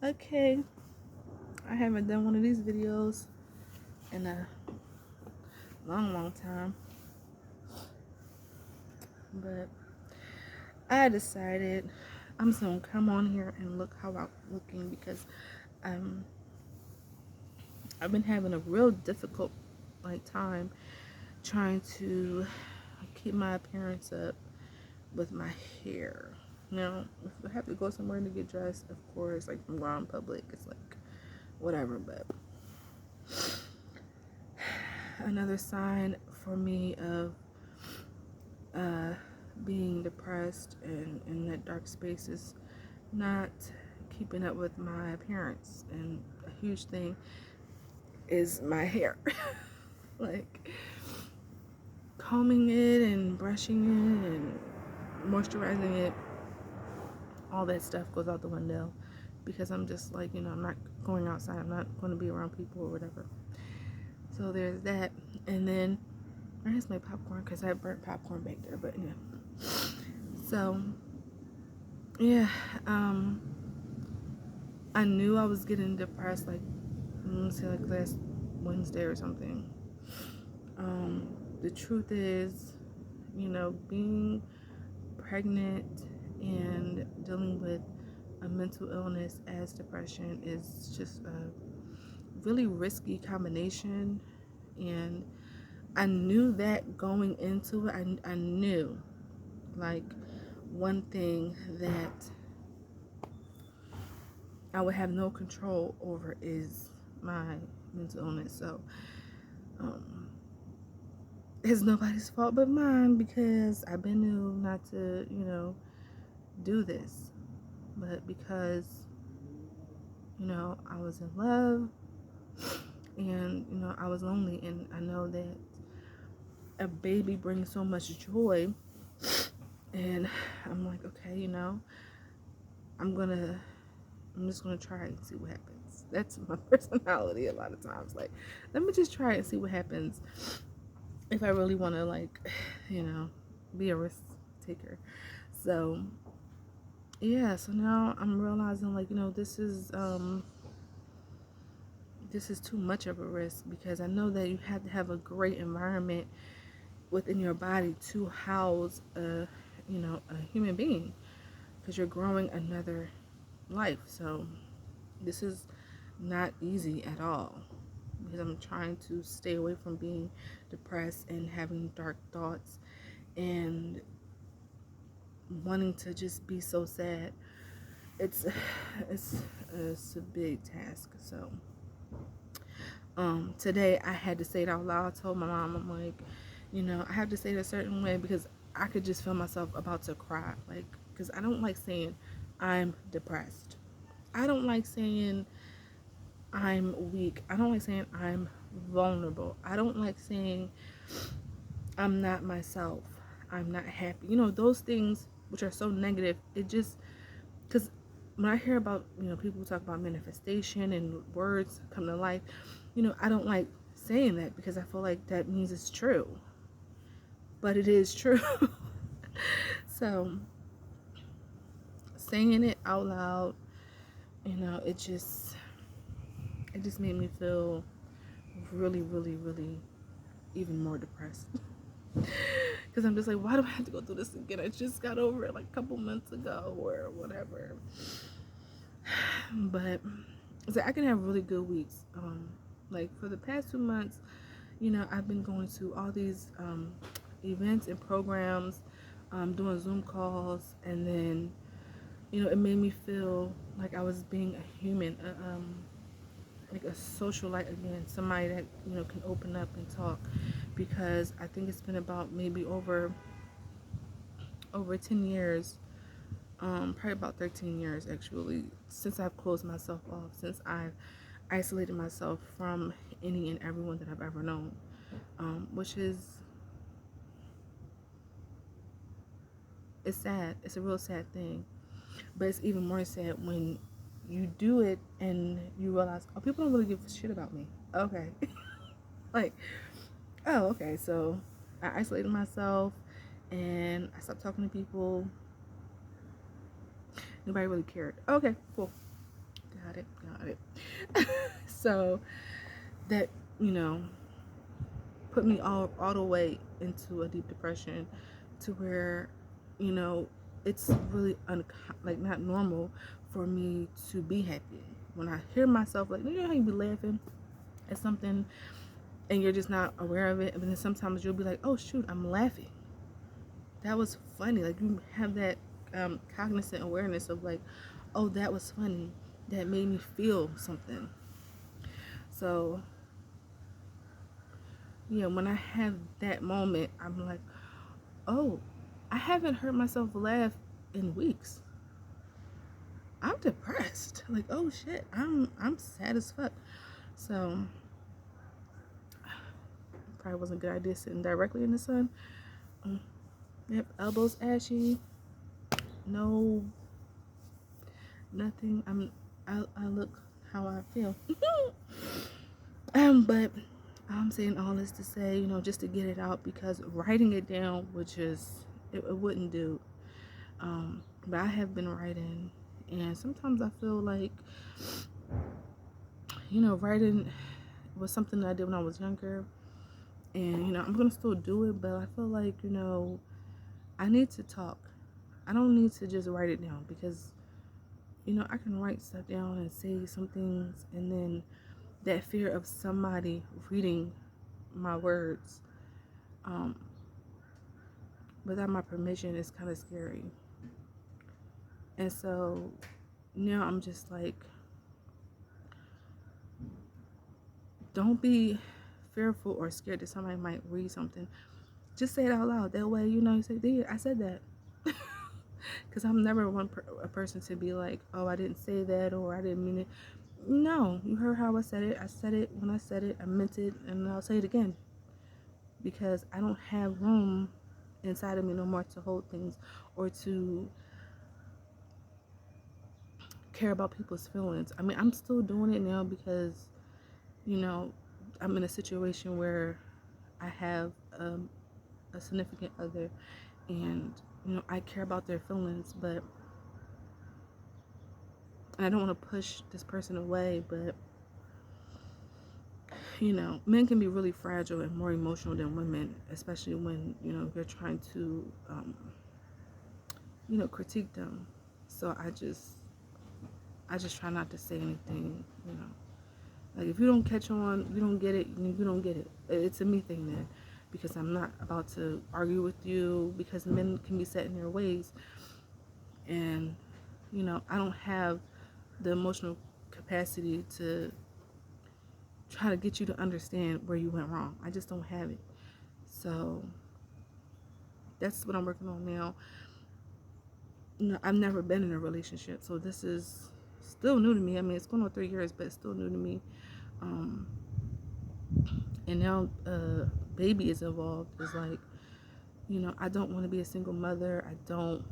Okay, I haven't done one of these videos in a long time, but I decided I'm just gonna come on here and look how I'm looking because um I've been having a real difficult time trying to keep my appearance up with my hair. Now, if I have to go somewhere to get dressed, of course, like from around public, it's like whatever, but another sign for me of uh, being depressed and in that dark space is not keeping up with my appearance. And a huge thing is my hair. Like combing it and brushing it and moisturizing it, all that stuff goes out the window because I'm just like, I'm not going outside. I'm not going to be around people or whatever. So there's that. And then where's my popcorn? Because I burnt popcorn back there. But yeah. So yeah, I knew I was getting depressed like let's say like last Wednesday or something. The truth is, being pregnant and dealing with a mental illness as depression is just a really risky combination. And I knew that going into it. I knew like one thing that I would have no control over is my mental illness. So um, it's nobody's fault but mine because I've been knew not to, do this. But because, I was in love and, I was lonely, and I know that a baby brings so much joy. And I'm like, okay, I'm just gonna try and see what happens. That's my personality a lot of times. Like, let me just try and see what happens if I really want to, like, be a risk taker. So yeah, so now I'm realizing, like, this is too much of a risk because I know that you have to have a great environment within your body to house a human being because you're growing another life. So this is not easy at all because I'm trying to stay away from being depressed and having dark thoughts and wanting to just be so sad. It's it's a big task. So today I had to say it out loud. I told my mom, I'm like, I have to say it a certain way because I could just feel myself about to cry. Like, because I don't like saying I'm depressed. I don't like saying I'm weak. I don't like saying I'm vulnerable. I don't like saying I'm not myself. I'm not happy. Those things which are so negative, it just, because when I hear about, people who talk about manifestation and words come to life, I don't like saying that because I feel like that means it's true. But it is true. So saying it out loud, it just made me feel really, really, really even more depressed. Because I'm just like, why do I have to go through this again? I just got over it like a couple months ago or whatever. But so I can have really good weeks. Like for the past 2 months, I've been going to all these events and programs, doing Zoom calls, and then it made me feel like I was being a human, like a socialite again, somebody that can open up and talk, because I think it's been about maybe over 10 years, probably about 13 years actually, since I've closed myself off, since I've isolated myself from any and everyone that I've ever known, which is, it's sad. It's a real sad thing, but it's even more sad when you do it and you realize, oh, people don't really give a shit about me. Okay. Like, oh, okay, so I isolated myself and I stopped talking to people. Nobody really cared. Okay, cool. Got about it. So that, you know, put me all the way into a deep depression, to where, you know, it's really like not normal for me to be happy. When I hear myself, like, you know how you be laughing at something and you're just not aware of it, and then sometimes you'll be like, oh shoot, I'm laughing, that was funny. Like, you have that cognizant awareness of like, oh, that was funny, that made me feel something. So yeah, when I have that moment, I'm like, oh, I haven't heard myself laugh in weeks. I'm depressed. Like, oh shit, I'm sad as fuck. So probably wasn't a good idea sitting directly in the sun. Yep, elbows ashy. No, nothing. I look how I feel. But I'm saying all this to say, you know, just to get it out, because writing it down would just, it wouldn't do. But I have been writing, and sometimes I feel like, you know, writing was something that I did when I was younger, and you know, I'm gonna still do it, but I feel like, you know, I need to talk. I don't need to just write it down, because you know, I can write stuff down and say some things, and then that fear of somebody reading my words um, without my permission is kind of scary. And so now I'm just like, don't be fearful or scared that somebody might read something. Just say it out loud. That way, you know, you say, "Dude, I said that." Because I'm never a person to be like, oh, I didn't say that, or I didn't mean it. No, you heard how I said it. I said it when I said it. I meant it, and I'll say it again. Because I don't have room inside of me no more to hold things or to care about people's feelings. I mean, I'm still doing it now because, you know, I'm in a situation where I have a significant other, and you know, I care about their feelings, but and I don't want to push this person away, but you know, men can be really fragile and more emotional than women, especially when, you know, you're trying to you know, critique them. So I just try not to say anything, you know. Like, if you don't catch on, you don't get it, you don't get it. It's a me thing then, because I'm not about to argue with you, because men can be set in their ways, and you know, I don't have the emotional capacity to try to get you to understand where you went wrong. I just don't have it. So that's what I'm working on now. You know, I've never been in a relationship, so this is still new to me. I mean, it's going on 3 years, but it's still new to me. And now baby is involved. It's like, you know, I don't want to be a single mother. I don't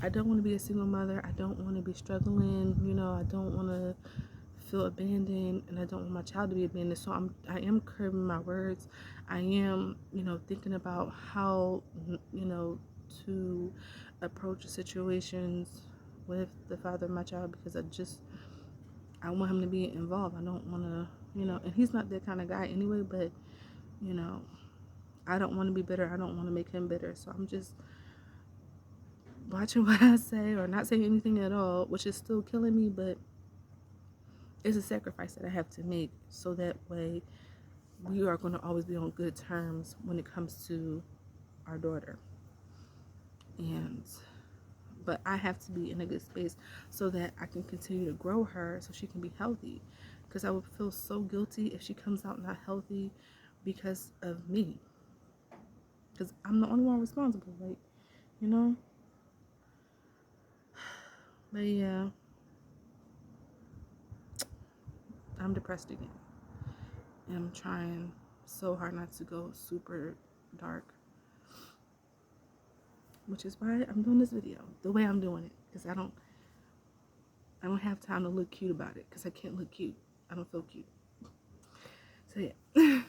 want to be a single mother. I don't want to be struggling. You know, I don't want to feel abandoned, and I don't want my child to be abandoned. So I am curbing my words. I am, you know, thinking about how, you know, to approach situations with the father of my child, because I want him to be involved. I don't want to, you know, and he's not that kind of guy anyway, but you know, I don't want to be bitter. I don't want to make him bitter. So I'm just watching what I say, or not saying anything at all, which is still killing me, but it's a sacrifice that I have to make, so that way we are going to always be on good terms when it comes to our daughter. And but I have to be in a good space so that I can continue to grow her, so she can be healthy, because I would feel so guilty if she comes out not healthy because of me, because I'm the only one responsible, like, you know. But yeah, I'm depressed again, and I'm trying so hard not to go super dark, which is why I'm doing this video the way I'm doing it, because I don't have time to look cute about it, because I can't look cute. I don't feel cute. So yeah.